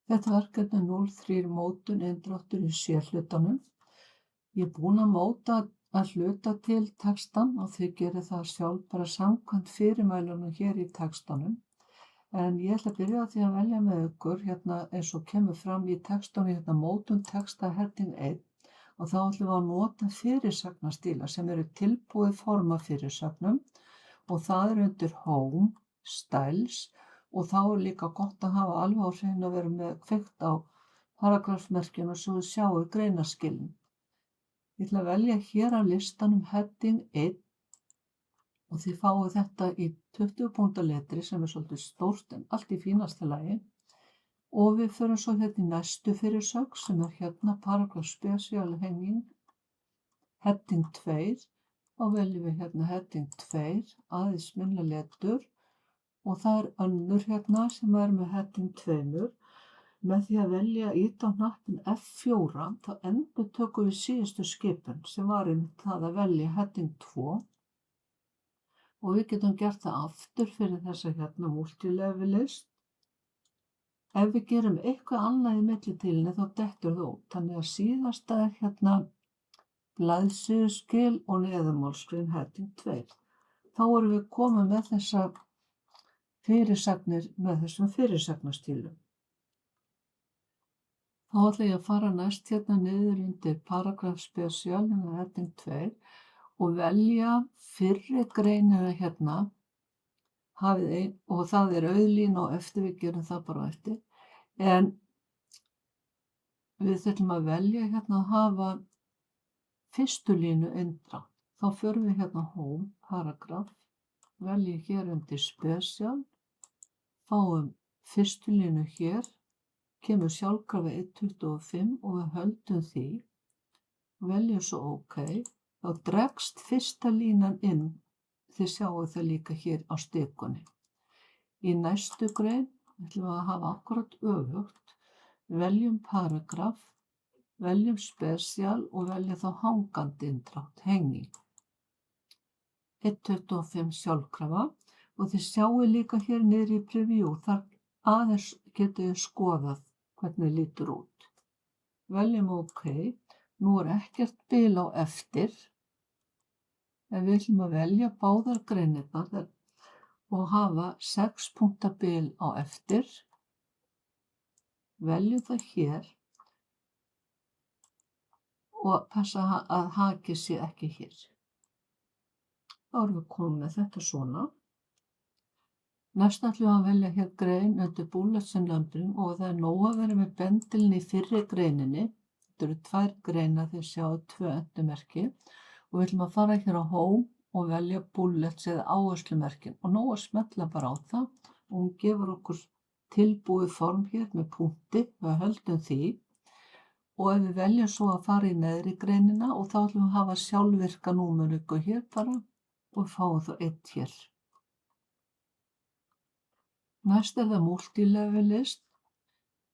Þetta verkefni er 0,3 mótun inndráttur í sérhlutanum. Ég er búin að móta að hluta til textann og þið gerið það sjálf bara samkvæmt fyrirmælunum hér í textanum. En ég ætla að byrja á því að velja með ykkur hérna eins og kemur fram í textanum hérna mótun texta heading 1 og þá ætlum við að nota fyrirsagnastíla sem eru tilbúið form af fyrirsögnum og það er undir Home, Styles og þá er líka gott að hafa alveg á hreinu að vera með kveikt á paragrafsmerkjum svo við sjáum greinarskilin. Ég ætla að velja hér af listanum heading 1 og þið fáið þetta í 20 punkta letri sem er svolítið stórt en allt í fínasta lagi. Og við förum svo hérna í næstu fyrirsögn sem er hérna paragraf special hanging heading 2 og veljum við hérna heading 2 aðeins minna letur og það er önnur hérna sem er með heading 2. Með því að velja ýta á hnappinn F4 þá endurtökum við síðustu skipun sem var einmitt það að velja heading 2 og við getum gert það aftur fyrir þessa hérna multilevel list. Ef við gerum eitthvað annað í millitílinni þá dettur það út. Þannig að síðasta er hérna blaðsíðuskil og neðanmálsgrein heading 2. Þá erum við komin með þessa fyrirsagnir með þessum fyrirsagnastílum. Þá ætla ég að fara næst hérna niður undir paragraf special hérna heading 2 og velja fyrri greinina hérna hafið ein og það er auðlína og eftir við gerum það bara á eftir. En við þurfum að velja hérna að hafa fyrstu línu inndrátt. Þá förum við hérna Home, paragraf, veljum hér undir Special, fáum fyrstu línu hér, kemur sjálfkrafa 1.25 og við höldum því, veljum svo OK, þá dregst fyrsta línan inn, þið sjáu það líka hér á stikunni. Í næstu grein ætlum við að hafa akkurat öfugt, veljum paragraf, veljum Special og veljum þá hangandi inndrátt, hanging. 1.25 sjálfkrafa og þið sjáu líka hér niður í preview, þar aðeins getið þið skoðað hvernig lítur út. Veljum OK, nú er ekkert bil á eftir, en við ætlum að velja báðar greinirnar og hafa 6 punkta bil á eftir. Veljum það hér og passa að hakið sé ekki hér. Þá erum við komið með þetta svona. Næst ætlum við að velja hér grein undir bullets and numbering og það er nóg að vera með bendilin í fyrri greininni. Þetta eru 2 greinar, þið sjáu 2 endurmerki og við ætlum að fara hér á Home og velja bullets eða áherslumerkin og nóg að smetla bara á það og hún gefur okkur tilbúið form hér með punkti, við höldum því og ef við veljum svo að fara í neðri greinina og þá ætlum við að hafa sjálfvirka númeríku hér bara og fáum þá 1 hér. Næst er það multilevel list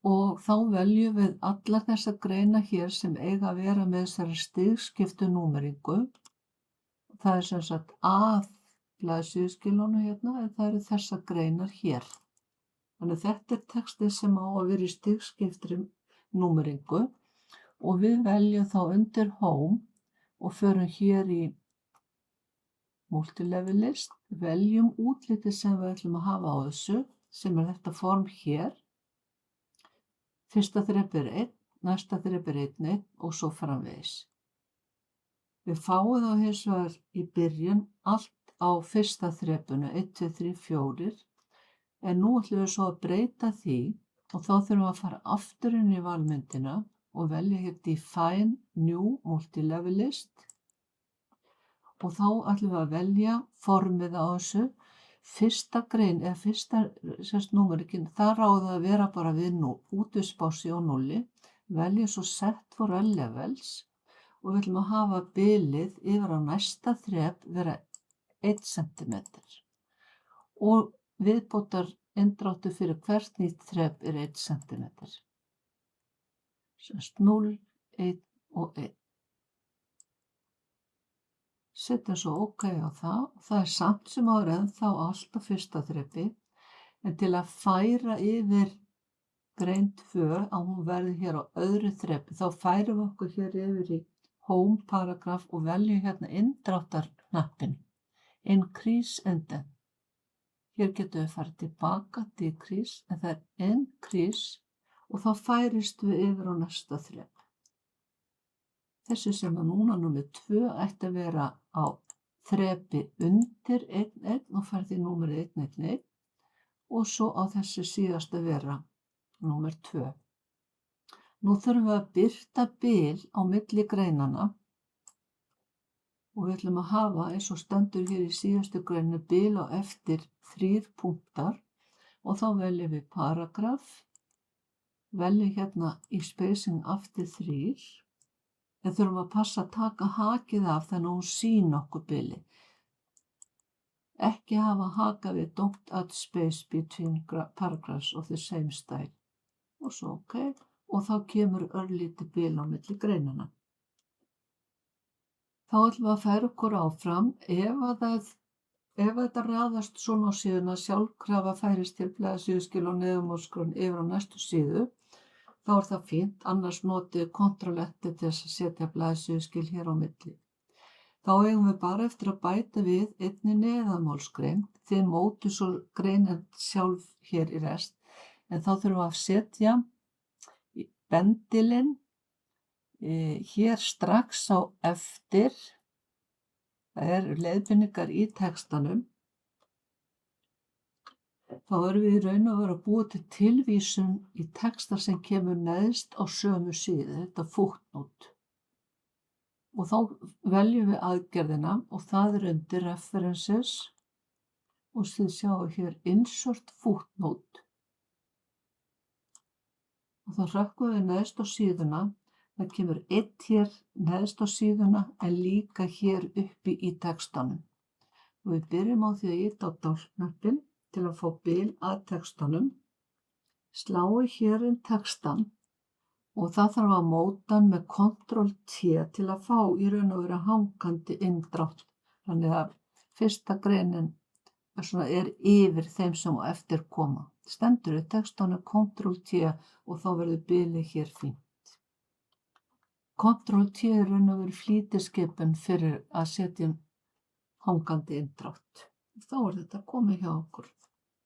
og þá veljum við allar þessar greina hér sem eiga að vera með þessari stigskiptu númeríku. Það er sem sagt að blaðsíðuskilunum hérna en það eru þessar greinar hér. Þannig þetta er textið sem á að vera í stigskiptri númeríku og við veljum þá undir Home og förum hér í multilevel list, veljum útlitið sem við ætlum að hafa á þessu, sem er þetta form hér. Fyrsta þrep er 1, næsta þrep er 1, 1 og svo framvegis. Við fáum þá hins vegar í byrjun allt á fyrsta þrepinu, 1, 2, 3, 4, en nú ætlum við svo að breyta því og þá þurfum við að fara aftur inn í valmyndina og velja hér Define New Multilevel List og þá ætlum við að velja formið á þessu. Fyrsta grein eða fyrsta númerikinn, það ráða að vera bara við útvísbási og 0, velja svo Set for all levels og við ætlum að hafa bilið yfir á næsta þrep vera 1 cm og viðbótar inndráttur fyrir hvert nýtt þrep er 1 cm. 0, 1 og 1. Setja svo OK á það og það er samt sem áður ennþá allt á fyrsta þrepi en til að færa yfir grein 2 að hún verði hér á öðru þrepi. Þá færum við okkur hér yfir í home paragraf og veljum hérna inndráttarhnappinn. Increase indent. Hér getum við farið tilbaka, decrease, en það er increase og þá færist við yfir á næsta þrep. Þessi sem er núna númer 2 ætti að vera á þrepi undir 1,1 og færði númer 1,1,1 og svo á þessu síðast að vera númer 2. Nú þurfum við að birta bil á milli greinanna og við ætlum að hafa, eins og stendur hér í síðustu greinu, bil á eftir 3 punktar og þá veljum við paragraf, veljum hérna í spacing aftur 3, en þurfum að passa að taka hakið af þannig að hún sýni okkur bilið. Ekki hafa haka við don't add space between paragraphs of the same style. Og svo ok, og þá kemur örlítið bil á milli greinanna. Þá ætlum við að færa okkur áfram. Ef þetta raðast svona á síðuna, sjálfkrafa færist til blaðsíðuskil og neðanmálsgrein yfir á næstu síðu, þá er það fínt, annars notið Ctrl+Enter til þess að setja blaðsíðuskil hér á milli. Þá eigum við bara eftir að bæta við einni neðanmálsgrein, þið mótið svo greinin sjálf hér í rest, en þá þurfum við að setja bendilinn hér strax á eftir. Það eru leiðbeiningar í textanum. Þá erum við í raun og veru að búa til tilvísun í texta sem kemur neðst á sömu síðu, þetta footnote. Og þá veljum við aðgerðina og það er undir references og þið sjáum hér insert footnote. Og þá hrökkum við neðst á síðuna. Það kemur einn hér neðst á síðuna en líka hér uppi í textanum. Og við byrjum á því að ýta á dálknappinn til að fá bil að textanum. Sláum hér inn textan og það þarf að móta hann með Ctrl+T til að fá í raun og veru hangandi inndrátt. Þannig að fyrsta greinin er yfir þeim sem á eftir koma. Stendur í textanum Ctrl+T og þá verður bilið hér fínt. Ctrl+T er raun og veru flýtiskipun fyrir að setja hangandi inndrátt. Þá er þetta komið hjá okkur.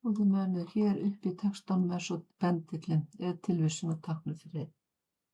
Og þið munið hér upp í textanum svo bendillinn tilvísun að tákna fyrir einn.